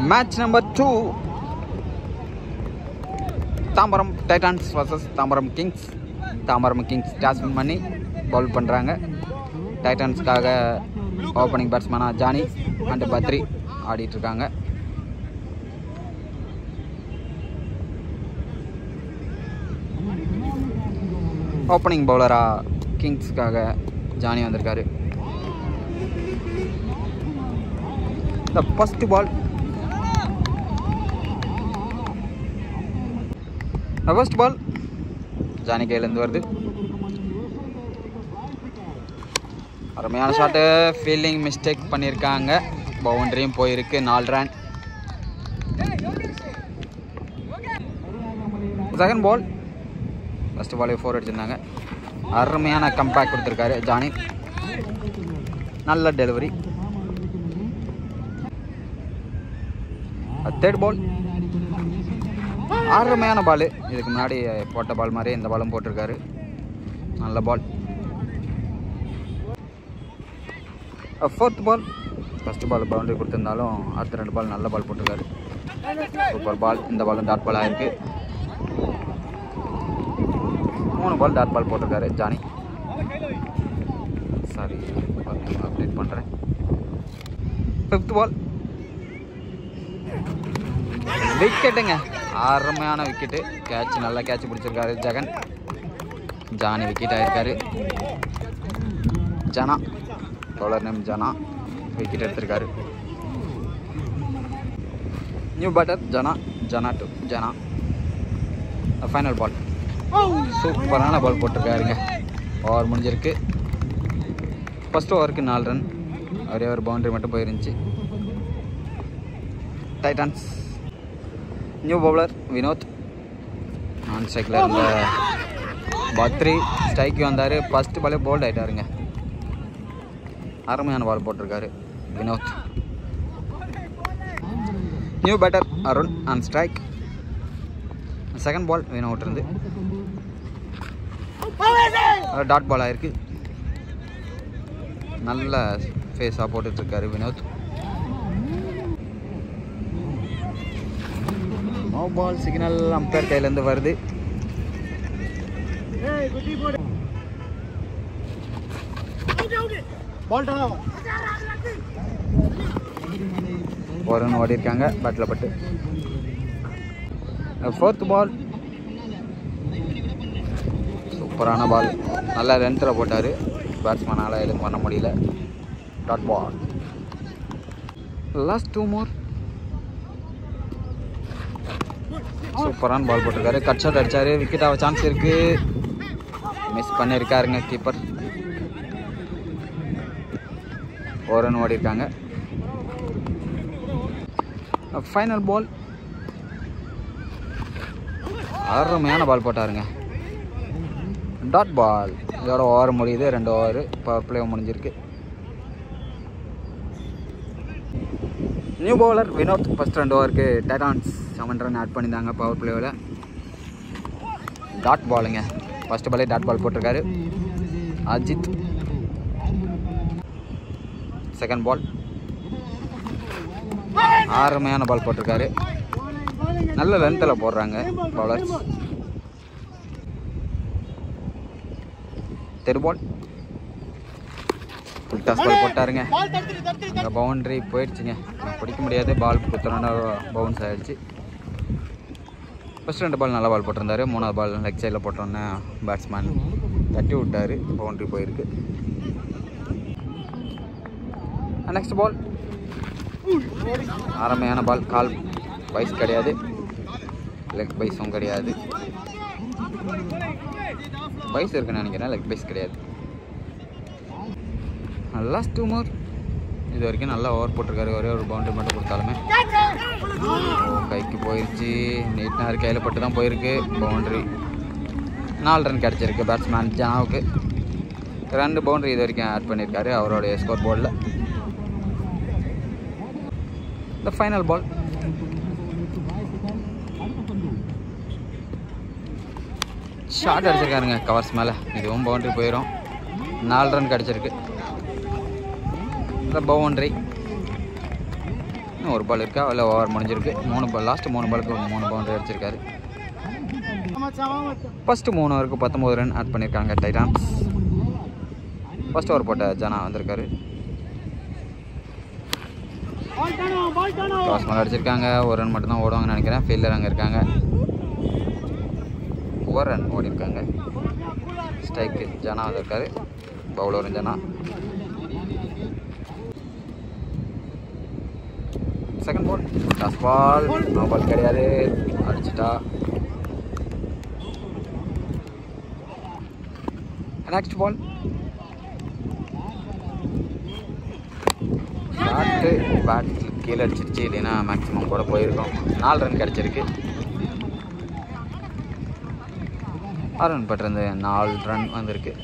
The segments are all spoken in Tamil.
Match number 2. Tambaram Titans vs Tambaram Kings. Tambaram Kings toss win பண்ணி பவுல் பண்ணுறாங்க. டைட்டன்ஸ்க்காக ஓப்பனிங் பேட்ஸ்மேனாக ஜானி அண்ட் பத்ரி ஆடிட்டுருக்காங்க. ஓப்பனிங் பவுலராக கிங்ஸ்க்காக ஜானி வந்திருக்காரு. The first ball. The first ball Johnny கையிலேருந்து வருது. அருமையான ஷாட்டு. ஃபீல்டிங் மிஸ்டேக் பண்ணியிருக்காங்க. பவுண்டரியும் போயிருக்கு. 4 ரன். Second ball. ஃபர்ஸ்ட் பாலே 4 அடிச்சிருந்தாங்க. அருமையான கம்பேக் கொடுத்துருக்காரு ஜானி. நல்ல டெலிவரி. தேர்ட் பால். அருமையான பால். இதுக்கு முன்னாடி போட்ட பால் மாதிரி இந்த பாலும் போட்டிருக்காரு. நல்ல ball. Fourth ball. First ball boundary கொடுத்துருந்தாலும் அடுத்த 2 பால் நல்ல பால் போட்டிருக்காரு. Super ball. இந்த பாலும் டாட் பால் ஆயிருக்கு. 3 பால் டாட் பால் போட்டிருக்காரு ஜானி. சாரி, அப்டேட் பண்ணுறேன். Fifth ball. விக்கெட்டுங்க. அருமையான விக்கெட்டு. கேட்ச், நல்லா கேட்ச் பிடிச்சிருக்காரு ஜெகன். ஜானி விக்கெட் ஆகிருக்காரு. Jana, bowler name Jana, wicket எடுத்திருக்காரு. New batter Jana. Jana to Jana. Final ball. சூப்பரான பால் போட்டிருக்காருங்க. ஓவர் முடிஞ்சிருக்கு. ஃபர்ஸ்ட் ஓவருக்கு 4 ரன். ஒரே ஒரு பவுண்டரி மட்டும் போயிருந்துச்சு. டைட்டன்ஸ். New bowler Vinod. நான் ஸ்ட்ரைக்கில் இருந்த பத்ரி ஸ்ட்ரைக்கு வந்தார். ஃபர்ஸ்ட் பாலே போல்ட் ஆகிட்டாருங்க. அருமையான பால் போட்டிருக்காரு Vinod. New batter Arun on strike. Second ball Vinod இருந்து டாட் பால் ஆயிருக்கு. நல்ல ஃபேஸாக போட்டுட்ருக்காரு Vinod. No ball signal umpire கையிலேருந்து வருது. ஒரு ரன் ஓடி இருக்காங்க பேட்டில் பட்டு. Fourth ball. சூப்பரான பால். நல்ல லென்த்தில் போட்டார். பேட்ஸ்மேனால் எதுவும் பண்ண முடியல. Dot ball. Last 2 more. சூப்பரான பால் போட்டிருக்காரு. கட் ஷாட் அடித்தார். விக்கெட் ஆக சான்ஸ் இருக்குது. மிஸ் பண்ணியிருக்காருங்க கீப்பர். ஒரு ரன் ஓடி இருக்காங்க. Final ball. அருமையான பால் போட்டாருங்க. Dot ball. இதோட ஓவர் முடியுது. 2 ஓவர் பவர் பிளே முடிஞ்சிருக்கு. New bowler Vinod. ஃபர்ஸ்ட் 2 ஓவருக்கு டைட்டான்ஸ் 7 ரன் ஆட் பண்ணியிருந்தாங்க பவர் பிளேவில். டாட் பாலுங்க. ஃபர்ஸ்ட் பாலே டாட் பால் போட்டிருக்காரு அஜித். Second ball. அருமையான பால் போட்டிருக்காரு. நல்ல லென்த்தில் போடுறாங்க bowlers. Third ball. Full toss ball போட்டாருங்க. அங்கே பவுண்டரி போயிடுச்சுங்க. பிடிக்க முடியாது. பால் குத்துறோன்னா பவுன்ஸ் ஆகிடுச்சு. ஃபர்ஸ்ட் 2 பால் நல்ல பால் போட்டிருந்தாரு. 3வது பால் லெக் சைடில் போட்டோன்னே பேட்ஸ்மேன் தட்டி விட்டார். பவுண்டரி போயிருக்கு. Next ball. அருமையான பால். கால் பைஸ் கிடையாது. லெக் பைஸும் கிடையாது. பைஸ் இருக்குன்னு நினைக்கிறேன். லெக் பைஸ் கிடையாது. லாஸ்ட் 2 மோர். இது வரைக்கும் நல்லா ஓவர் போட்டிருக்காரு. ஒரே ஒரு பவுண்டரி மட்டும் கொடுத்தாலுமே கைக்கு போயிடுச்சு. நீட்னார் கையில் பட்டு தான் போயிருக்கு. பவுண்டரி. 4 ரன் கிடச்சிருக்கு பேட்ஸ்மேன் ஜனாவுக்கு. 2 பவுண்டரி இது வரைக்கும் ஆட் பண்ணியிருக்காரு அவருடைய ஸ்கோர் போர்டில். இந்த ஃபைனல் பால். ஷார்ட் அடிச்சிருக்காருங்க கவர்ஸ் மேலே. இதுவும் பவுண்டரி போயிடும். 4 ரன் கிடச்சிருக்கு. இந்த பவுண்டரி இன்னும் ஒரு பால் இருக்கா, அதில் ஓவர் முடிஞ்சிருக்கு. 3 பால், லாஸ்ட்டு 3 பாலுக்கு 3 பவுண்டரி அடிச்சிருக்காரு. ஃபஸ்ட்டு 3 ஓவருக்கு 19 ரன் ஆட் பண்ணியிருக்காங்க டைட்டான்ஸ். ஃபஸ்ட் ஓவர் போட்ட ஜனா வந்திருக்காரு. டாஸ் மேலே அடிச்சிருக்காங்க. 1 ரன் மட்டும்தான் ஓடுவாங்கன்னு நினைக்கிறேன். ஃபீல்டர் அங்கே இருக்காங்க. 1 ரன் ஓடி இருக்காங்க. ஸ்ட்ரைக்கு ஜனா வந்திருக்காரு. பவுலரும் Jana. Second ball, toss ball, no ball கிடையாது, அடிச்சிட்டா. நெக்ஸ்ட் பால் ஷாட்டு, பேட் கீழே அடிச்சிருச்சு, இல்லைன்னா மேக்ஸிமம் கூட போயிருக்கோம். 4 ரன் கிடச்சிருக்கு. 6 ரன் பட்டிருந்து 4 ரன் வந்திருக்கு.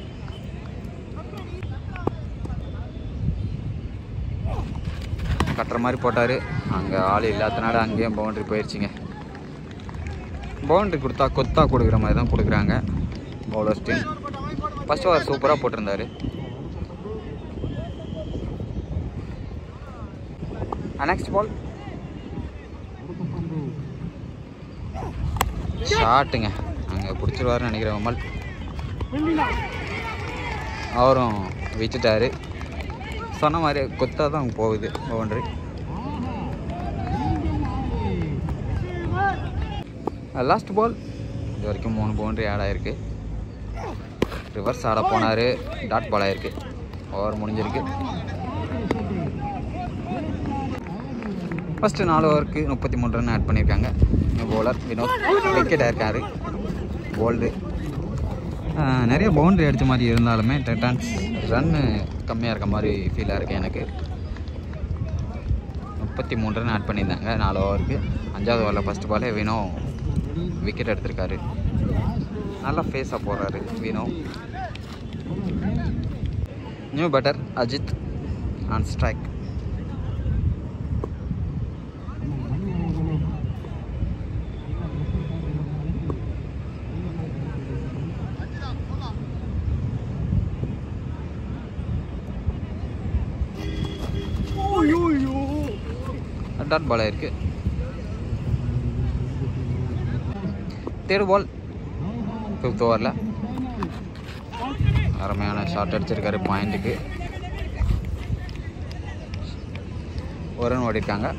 கட்டுற மாதிரி போட்டார். அங்கே ஆள் இல்லாதனால அங்கேயும் பவுண்ட்ரி போயிடுச்சிங்க. பவுண்ட்ரி கொடுத்தா கொத்தா கொடுக்குற மாதிரி தான் கொடுக்குறாங்க பவுலர்ஸ் டீம். ஃபஸ்ட் ஓவர் சூப்பராக போட்டிருந்தார். நெக்ஸ்ட் பால் ஷாட்டுங்க, அங்கே பிடிச்சிருவாருன்னு நினைக்கிறேன் விமல். அவரும் வச்சுட்டாரு. சொன்ன மாதிரி கொத்தா தான் போகுது பவுண்ட்ரி. லாஸ்ட் பால் இது வரைக்கும் 3 பவுண்ட்ரி ஆட் ஆகிருக்கு. ரிவர்ஸ் ஆட போனார், டாட் பால் ஆகிருக்கு. ஓவர் முடிஞ்சிருக்கு. ஃபஸ்ட்டு 4 ஓவருக்கு 33 ரன் ஆட் பண்ணியிருக்காங்க. பவுலர் வினோத் விக்கெட் ஆயிருக்காரு. போல்டு நிறைய பவுண்ட்ரி அடித்த மாதிரி இருந்தாலுமே டைட்டான்ஸ் ரன்னு கம்மியாக இருக்க மாதிரி ஃபீலாக இருக்குது எனக்கு. 33 ரன் ஆட் பண்ணியிருந்தாங்க 4 ஓவருக்கு. 5வது ஓவரில் ஃபஸ்ட் பாலே வினோ விக்கெட் எடுத்திருக்காரு. நல்லா ஃபேஸாக போடுறாரு Vino. New batter Ajith on strike. Dot ball ஆயிருக்கு. தேர்ட் பால் 5th ஓவரில் அருமையான ஷாட் அடிச்சிருக்காரு பாயிண்ட்டுக்கு. 1 ரன் ஓடிருக்காங்க.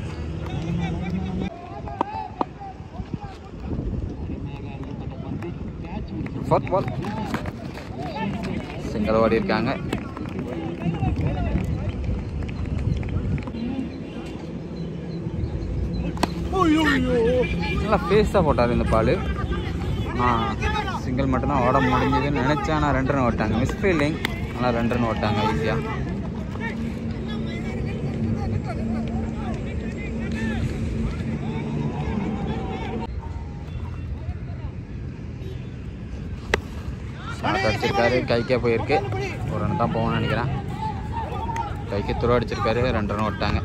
ஃபோர்த் பால் சிங்கிள் ஓடிருக்காங்க. நல்லா ஃபேஸாக போட்டார் இந்த பால். சிங்கிள் மட்டும்தான் ஓட முடிஞ்சதுன்னு நினச்சேன். ஆனால் 2 ரன் ஓட்டாங்க. மிஸ் ஃபீல்டிங், ஆனால் 2 ரன் ஓட்டாங்க ஈஸியாக. ஷாட் அடிச்சிருக்காரு. கைக்கே போயிருக்கு. 1 ரன் தான் போகணும்னு நினைக்கிறேன். கைக்கு துரு அடிச்சிருக்காரு. 2 ரன் ஓட்டாங்க.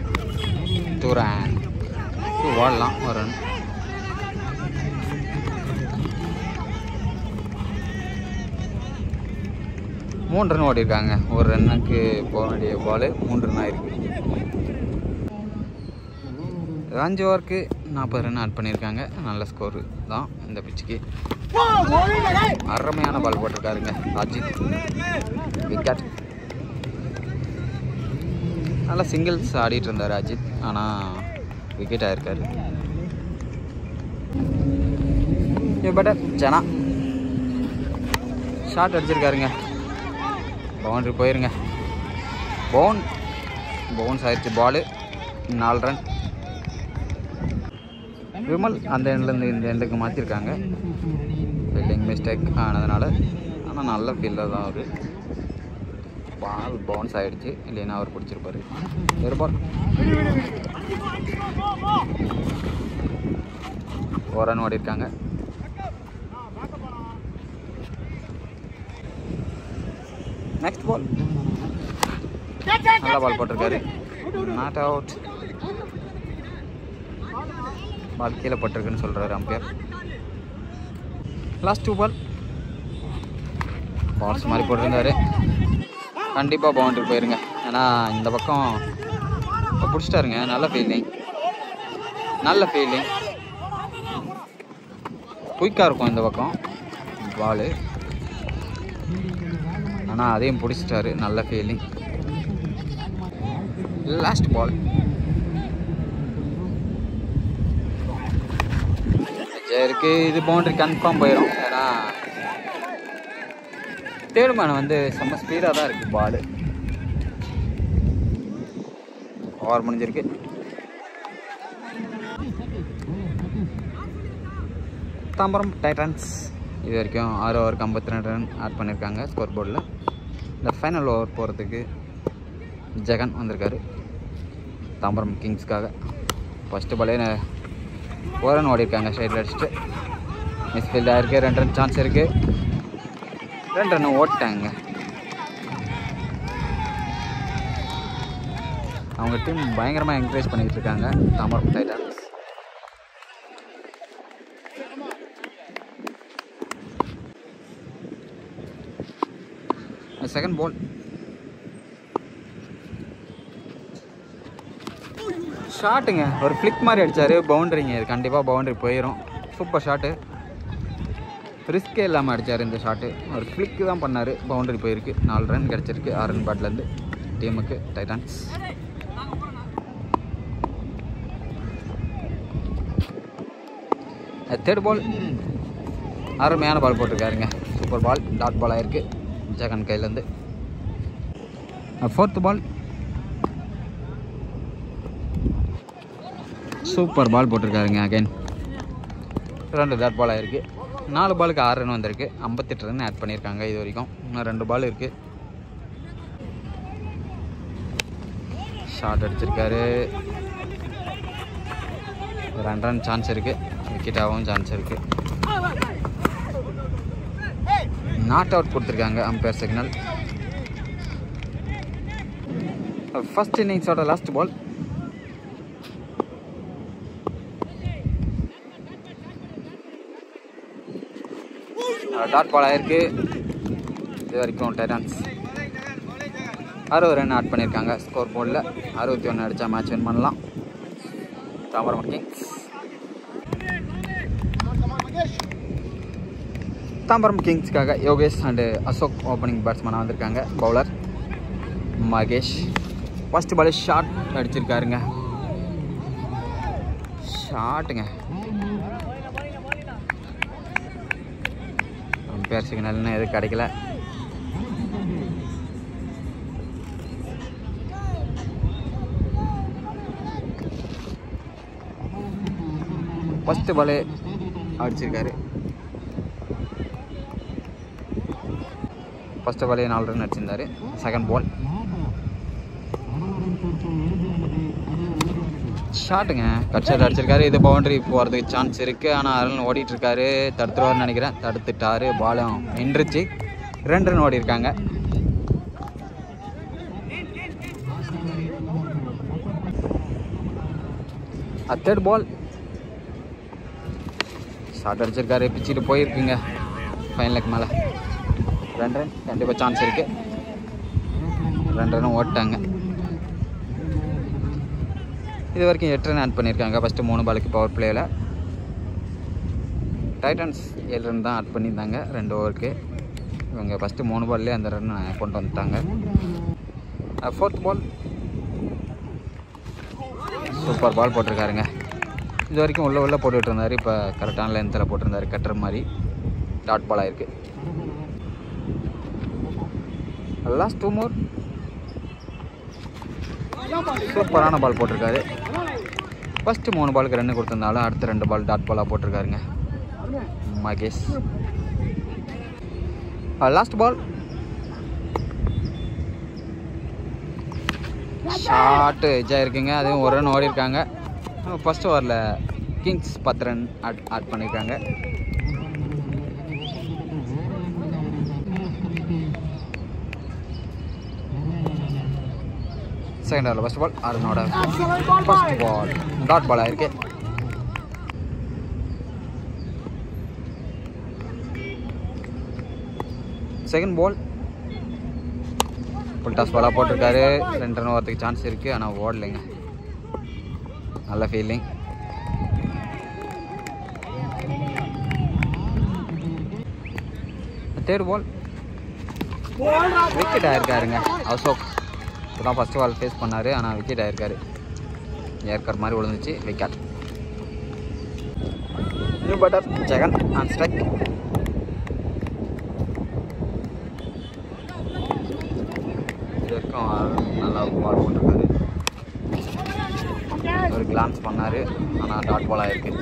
2 ரன் ஓடலாம். 1 ரன். மூணு ரன் ஓடிருக்காங்க. 1 ரன்னுக்கு போக வேண்டிய பால் 3 ரன் ஆயிருக்கு. 5 ஓவருக்கு 40 ரன் ஆட் பண்ணியிருக்காங்க. நல்ல ஸ்கோர் தான் இந்த பிச்சுக்கு. அருமையான பால் போட்டிருக்காருங்க அஜித். விக்கெட். நல்லா சிங்கிள்ஸ் ஆடிட்டு இருந்தார் அஜித், ஆனால் விக்கெட் ஆயிருக்காரு. பேட்டர் ஜனா ஷாட் அடிச்சிருக்காருங்க. பவுண்ட்ரி போயிருங்க. பவுன்ஸ் ஆயிடுச்சு பால். 4 ரன். விமல் அந்த எண்ட்லேருந்து இந்த எண்டுக்கு மாற்றிருக்காங்க. ஃபீல்டிங் மிஸ்டேக் ஆனதுனால. ஆனால் நல்ல ஃபீல்டர் தான் அவர். பால் பவுன்ஸ் ஆகிடுச்சு, இல்லைன்னா அவர் பிடிச்சிருப்பார். ஒரு பால் 1 ரன் ஓடிருக்காங்க. நெக்ஸ்ட் பால் நல்ல பால் போட்டிருக்காரு. Not out. பால் கீழே பட்டிருக்குன்னு சொல்கிறாரு அம்பையர். லாஸ்ட் 2 பால் பால்ஸ் மாதிரி போட்டிருந்தாரு. கண்டிப்பாக பவுண்டரி போயிருங்க. ஏன்னா இந்த பக்கம் பிடிச்சிட்டாருங்க. நல்ல ஃபீல்டிங். நல்ல ஃபீல்டிங், குயிக்காக இருக்கும் இந்த பக்கம் பால், ஆனால் அதையும் பிடிச்சிட்டாரு. நல்ல ஃபீல்டிங். லாஸ்ட் பால் இருக்கு. இது பவுண்டரி கன்ஃபார்ம் போயிடும். ஏன்னா தேர்ட் மேன் வந்து செம்ம ஸ்பீடாக தான் இருக்குது பால். ஓவர் முடிஞ்சிருக்கு. தாம்பரம் டைட்டன்ஸ் இது வரைக்கும் 6 ஓவருக்கு 52 ரன் ஆட் பண்ணியிருக்காங்க ஸ்கோர் போர்டில். இந்த ஃபைனல் ஓவர் போகிறதுக்கு ஜெகன் வந்திருக்காரு தாம்பரம் கிங்ஸ்க்காக. ஃபஸ்ட்டு பாலே ஒரு ரன் ஓடிருக்காங்க ஸ்ட்ரைட்டில் அடிச்சுட்டு. மிஸ்ஃபீல்டாக இருக்குது. 2 ரன் சான்ஸ் இருக்குது. 2 ரன் ஓட்டாங்க. அவங்க டீம் பயங்கரமாக என்கரேஜ் பண்ணிக்கிட்டு இருக்காங்க தாம்பரம் டைட்டன்ஸ். செகண்ட் பால் ஷாட்டுங்க, ஒரு ஃப்ளிக் மாதிரி அடித்தார். பவுண்டரிங்க, இது கண்டிப்பாக பவுண்டரி போயிடும். சூப்பர் ஷாட்டு, ரிஸ்கே இல்லாமல் அடித்தார் இந்த ஷாட்டு. ஒரு ஃப்ளிக்கு தான் பண்ணார், பவுண்டரி போயிருக்கு. 4 ரன் கிடச்சிருக்கு 6 ரன் பேட்லேருந்து டீமுக்கு டைட்டன்ஸ். தேர்ட் பால் அருமையான பால் போட்டிருக்காருங்க. சூப்பர் பால், டாட் பால் ஆயிருக்கு ஜெகன் கையிலேருந்து. ஃபோர்த் பால் சூப்பர் பால் போட்டிருக்காருங்க. அகைன் 2 டாட் பால் ஆயிருக்கு. 4 பாலுக்கு 6 ரன் வந்திருக்கு. 58 ரன் ஆட் பண்ணியிருக்காங்க இது வரைக்கும். இன்னும் 2 பால் இருக்குது. ஷார்ட் அடிச்சிருக்காரு. 2 ரன் சான்ஸ் இருக்குது. விக்கெட் ஆகவும் சான்ஸ் இருக்குது. நாட் அவுட் கொடுத்துருக்காங்க அம்பையர் சிக்னல். ஃபர்ஸ்ட் இன்னிங்ஸோட லாஸ்ட் பால் டாட் பால் ஆயிருக்கு. இது வரைக்கும் டைட்டன்ஸ் 60 ரன் ஆட் பண்ணியிருக்காங்க ஸ்கோர் போர்டில். 61 அடித்தா மேட்ச் வின் பண்ணலாம் தாம்பரம் கிங்ஸ். தாம்பரம் கிங்ஸ்க்காக யோகேஷ் அண்டு அசோக் ஓப்பனிங் பேட்ஸ்மேனாக வந்திருக்காங்க. Bowler Mahesh. First ball shot அடிச்சிருக்காருங்க. ஷாட்டுங்க, அம்பையர் சிக்னல்னு எதுவும் கிடைக்கல. ஃபஸ்ட்டு பால் அடிச்சிருக்காரு. ஃபஸ்ட்டு பாலே 4 ரன் அடிச்சிருந்தார். செகண்ட் பால் ஷாட்டுங்க, கட்சர் அடிச்சிருக்காரு. இது பவுண்டரி போகிறதுக்கு சான்ஸ் இருக்குது. ஆனால் அருள் ஓடிட்டுருக்காரு. தடுத்துருவார்னு நினைக்கிறேன். தடுத்துட்டாரு. பாலும் நின்றுச்சு. 2 ரன் ஓடி இருக்காங்க. தேர்ட் பால் ஷாட் அடிச்சிருக்காரு. பிச்சுட்டு போயிருக்குங்க ஃபைனலுக்கு மேலே. 2 ரன் கண்டிப்பாக சான்ஸ் இருக்குது. 2 ரன் ஓட்டாங்க. இது வரைக்கும் 8 ரன் ஆட் பண்ணியிருக்காங்க ஃபஸ்ட்டு 3 பாலுக்கு பவர் பிளேயில். டைட்டன்ஸ் 7 ரன் தான் ஆட் பண்ணியிருந்தாங்க 2 ஓவருக்கு. இவங்க ஃபஸ்ட்டு 3 பால்லேயே அந்த ரன் கொண்டு வந்துட்டாங்க. ஃபோர்த் பால் சூப்பர் பால் போட்டிருக்காருங்க. இது வரைக்கும் உள்ளே போட்டுக்கிட்டு இருந்தார். இப்போ கரெக்டான லென்த்தில் போட்டிருந்தார். கட்டுற மாதிரி டாட் பால் ஆயிருக்கு. லாஸ்ட் 2 மோர் சூப்பரான பால் போட்டிருக்காரு. ஃபஸ்ட்டு 3 பாலுக்கு ரன் கொடுத்துருந்தாலும் அடுத்த 2 பால் டாட் பாலாக போட்டிருக்காருங்க மகேஷ். லாஸ்ட் பால் ஷாட்டு எஜ்ஜாக இருக்குங்க. அதுவும் 1 ரன் ஓடி இருக்காங்க. ஃபஸ்ட் ஓவரில் கிங்ஸ் 10 ரன் ஆட் பண்ணியிருக்காங்க. செகண்ட் ஓவரில் ஃபஸ்ட் பால் அருணோட ஃபஸ்ட் பால் டாட் பால் ஆயிருக்கு. செகண்ட் பால் ஃபுல் டாஸ் பாலாக போட்டிருக்காரு. 2 ரன் ஓவரத்துக்கு சான்ஸ் இருக்குது. ஆனால் ஓடலைங்க. நல்ல ஃபீல்டிங். தேர்ட் பால் விக்கெட் ஆயிருக்காருங்க. அசோக் இப்போதான் ஃபஸ்ட் பால் ஃபேஸ் பண்ணார், ஆனால் விக்கெட் ஆயிருக்காரு. ஏற்கர் மாதிரி விழுந்துச்சு, wicket. New batter Jagan on strike. இது வரைக்கும் நல்லா பால் போட்டிருக்காரு. ஒரு கிளான்ஸ் பண்ணார், ஆனால் டாட் பால் ஆயிருக்கு.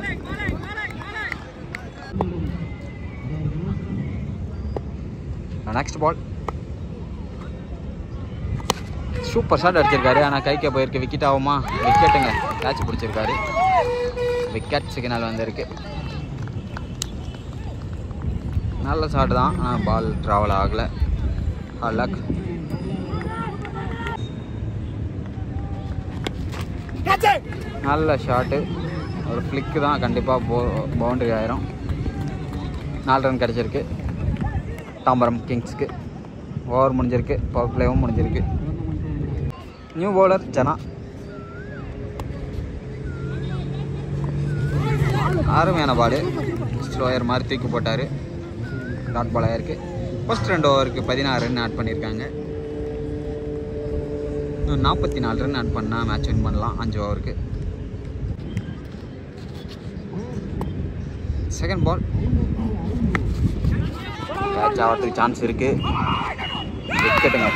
நெக்ஸ்ட் பால் சூப்பர் ஷாட் அடிச்சிருக்காரு, ஆனால் கைக்கே போயிருக்கு. விக்கெட் ஆகுமா? விக்கெட்டுங்க, கேட்ச் பிடிச்சிருக்காரு. விக்கெட் சிக்னல் வந்திருக்கு. நல்ல ஷாட் தான், ஆனால் பால் ட்ராவல் ஆகலை. லக். நல்ல ஷாட்டு, ஒரு ஃப்ளிக்கு தான், கண்டிப்பாக பவுண்டரி ஆயிரும். 4 ரன் கிடச்சிருக்கு தாம்பரம் கிங்ஸ்க்கு. ஓவர் முடிஞ்சிருக்கு, பவர் பிளேவும் முடிஞ்சிருக்கு. நியூ பவுலர் ஜனா. அருமையான பால், ஸ்லோயர் மாதிரி தூக்கி போட்டார். டாட் பால் ஆயிருக்கு. ஃபர்ஸ்ட் 2 ஓவருக்கு 16 ரன் ஆட் பண்ணியிருக்காங்க. இன்னும் 44 ரன் ஆட் பண்ணால் மேட்ச் வின் பண்ணலாம் 5 ஓவருக்கு. செகண்ட் பால் கேட்ச் ஆகிறதுக்கு சான்ஸ் இருக்குது. விக்கெட்டுங்க.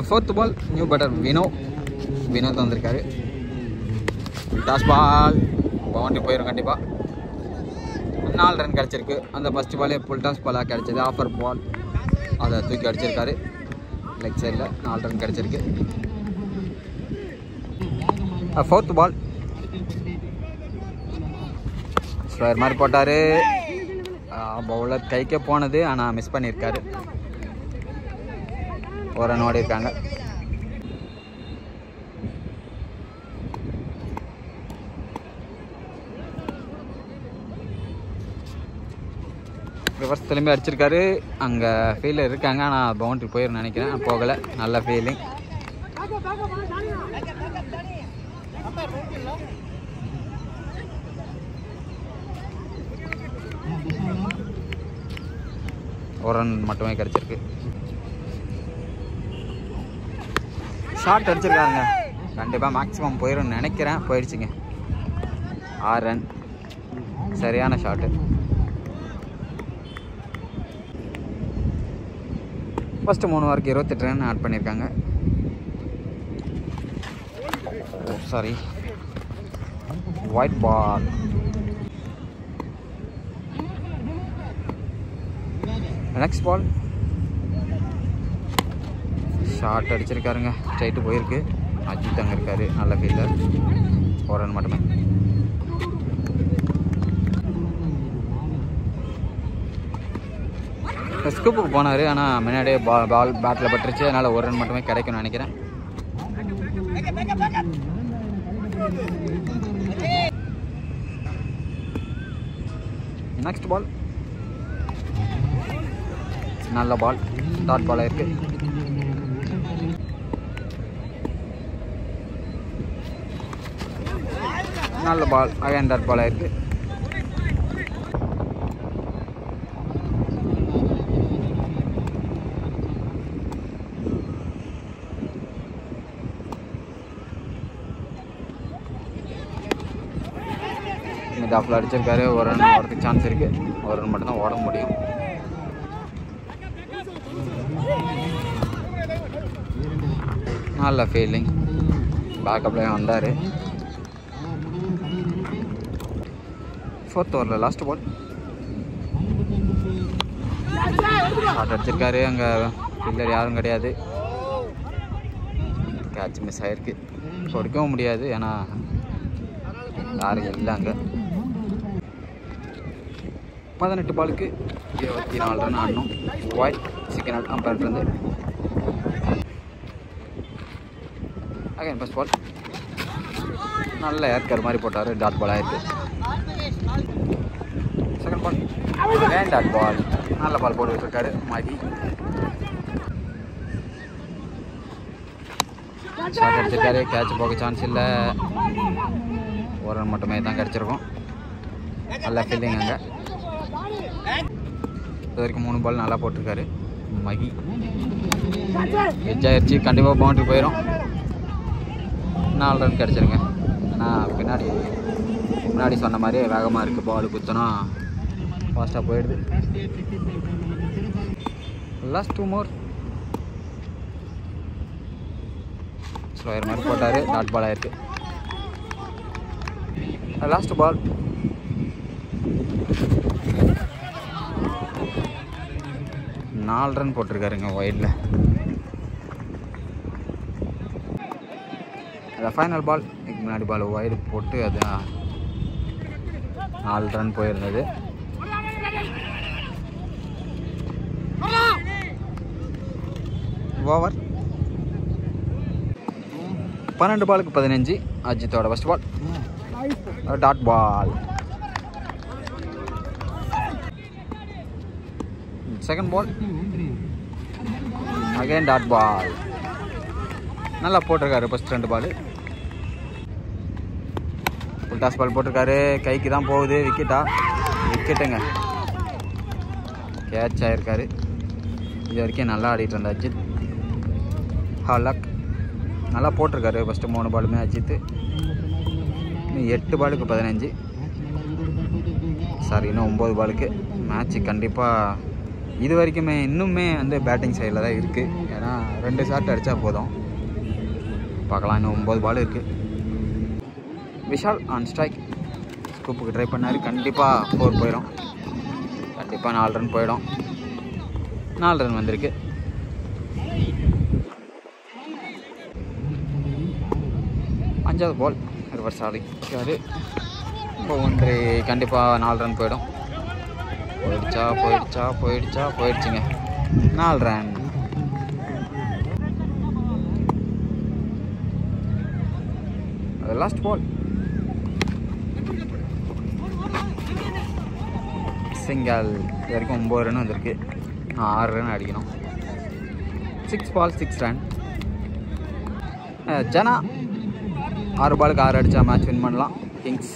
Fourth ball new batter Vinod வந்திருக்காரு. டாஸ் பால் பவுண்டரி போயிடும் கண்டிப்பாக. 4 ரன் கிடச்சிருக்கு. அந்த ஃபஸ்ட் பாலே ஃபுல் டாஸ் பாலாக கிடச்சிது. ஆஃபர் பால் அதை தூக்கி அடிச்சிருக்காரு லெக் சைடில். 4 ரன் கிடச்சிருக்கு. ஃபோர்த் பால் ஸ்லோயர் மாதிரி போட்டார். பவுலர் கைக்கே போனது, ஆனால் மிஸ் பண்ணியிருக்காரு. ஒரு ரன் ஓடி இருக்காங்க. ரிவர்ஸ் திரும்பி அடிச்சிருக்காரு. அங்கே ஃபீல்டில் இருக்காங்க, ஆனால் பவுண்டரி போயிடும் நினைக்கிறேன். போகலை. நல்ல ஃபீலிங். ஒரு ரன் மட்டுமே கிடச்சிருக்கு. ஷார்ட் அடிச்சிருக்காங்க, கண்டிப்பாக மேக்ஸிமம் போயிடும் நினைக்கிறேன். போயிடுச்சுங்க. 6 ரன். சரியான ஷாட்டு. ஃபஸ்ட்டு 3 ஓவருக்கு 28 ரன் ஆட் பண்ணியிருக்காங்க. Sorry, wide ball. Next ball shot அடிச்சிருக்காருங்க. ஸ்ட்ரைட்டு போயிருக்கு. அஜித் அங்கே இருக்காரு, நல்ல ஃபீல்டர். 4 ரன் மட்டுமே. ஸ்கூப்புக்கு போனார், ஆனால் முன்னாடியே பால் பேட்டில் பட்டுருச்சு. அதனால் 1 ரன் மட்டுமே கிடைக்கும்னு நினைக்கிறேன். நெக்ஸ்ட் பால் நல்ல பால், டாட் பால் இருக்கு. நல்ல பால், அகைன் டாட் பால் இருக்கு. மிடாஃபில் அடிச்சிருக்காரு. 1 ரன் ஓடுறதுக்கு சான்ஸ் இருக்கு. 1 ரன் மட்டும் தான் ஓட முடியும். நல்ல ஃபீல்டிங். பேக்கப்லேயும் வந்தார். 4th ஓவரில் லாஸ்ட் பால் ஷார்ட் அடிச்சிருக்காரு. அங்கே ஃபீல்டர் யாரும் கிடையாது. கேட்ச் மிஸ் ஆகிருக்கு. கொடுக்கவும் முடியாது, ஏன்னா யாரும் இல்லை அங்கே. 18 பாலுக்கு 24 ரன் ஆடணும். ஒயிட் சிக்கன் அம்பேர் இருந்து. அகைன் ஃபர்ஸ்ட் பால் நல்ல ஏற்கர் மாதிரி போட்டார். டாட் பால் ஆயிருக்கு. Second ball again dot ball. நல்ல பால் போட்டுக்கிட்டு இருக்காரு மாகி. ஷாட் அடிச்சிருக்காரு. கேட்ச் போக சான்ஸ் இல்லை. ஒரு ரன் மட்டுமே தான் கிடச்சிருக்கும். நல்லா ஃபீல்டிங் அங்கே. இது வரைக்கும் 3 பால் நல்லா போட்டிருக்காரு மகி. எட்ஜாயிருச்சு, கண்டிப்பாக பவுண்டரி போயிடும். 4 ரன் கிடச்சிருங்க. ஏன்னா முன்னாடி சொன்ன மாதிரியே வேகமாக இருக்குது. பால் குத்தனா ஃபாஸ்ட்டாக போயிடுது. Last 2 more. ஸ்லோயர் மாதிரி போட்டார். டாட் பால் ஆயிருக்கு. Last ball. நாலு ரன் போட்டிருக்காருங்க ஒயிடில். அதான் ஃபைனல் பால். இதுக்கு முன்னாடி பால் ஒயிடு போட்டு அது 4 ரன் போயிருந்தது. ஓவர் 12 பாலுக்கு 15. அஜித்தோட first ball dot ball. Second ball again dot ball. நல்லா போட்டிருக்காரு first 2 ball. Full toss ball போட்டிருக்காரு. கைக்கு தான் போகுது. விக்கெட்டுங்க. கேட்ச் ஆகிருக்காரு. இது வரைக்கும் நல்லா ஆடிட்டு இருந்தா அஜித். ஹாலக் நல்லா போட்டிருக்காரு ஃபஸ்ட்டு 3 பாலுமே அஜித். இன்னும் 8 பாலுக்கு 15. சாரி, இன்னும் 9 பாலுக்கு. மேட்ச்சு கண்டிப்பாக இது வரைக்குமே இன்னுமே வந்து பேட்டிங் சைடில் தான் இருக்குது. ஏன்னா 2 ஷாட் அடித்தா போதும். பார்க்கலாம். இன்னும் 9 பால் இருக்குது. Vishal on strike. ஸ்கூப்புக்கு ட்ரை பண்ணார். கண்டிப்பாக 4 போயிடும். கண்டிப்பாக 4 ரன் போயிடும். 4 ரன் வந்திருக்கு. அஞ்சாவது பால் ரிவர்ஸ் ஆடிக்காரு. பவுண்டரி. கண்டிப்பாக 4 ரன் போயிடும். போயிடுச்சுங்க. 4 ரன். Last ball Singhal. இது வரைக்கும் 9 ரன் வந்திருக்கு. 6 ரன் அடிக்கணும். 6 பால் 6 ரன். ஜனா 6 பாலுக்கு 6 அடித்தா மேட்ச் வின் பண்ணலாம். கிங்ஸ்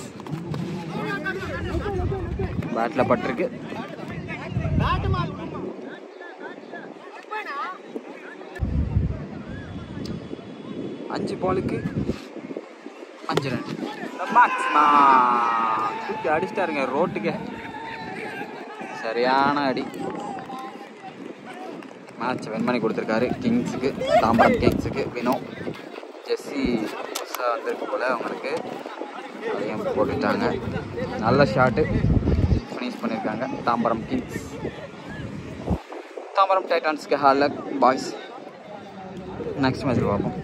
பேட்டில் பட்டிருக்கு. அஞ்சு பாலுக்கு 5 ரன். தூக்கி அடிச்சிட்டாருங்க ரோட்டுக்கு. சரியான அடி. மேட்ச் வின் பண்ணி கொடுத்துருக்காரு கிங்ஸுக்கு. தாம்பரம் கிங்ஸுக்கு. வினோ ஜெஸ்ஸி புதுசாக வந்திருக்கு போல் அவங்களுக்கு. அதையும் போட்டுட்டாங்க. நல்ல ஷாட்டு ஃபினிஷ் பண்ணியிருக்காங்க தாம்பரம் கிங்ஸ். தாம்பரம் டைட்டன்ஸ்க்கு ஹால் லக் பாய்ஸ். நெக்ஸ்ட் மேட்ச்சில் பார்ப்போம்.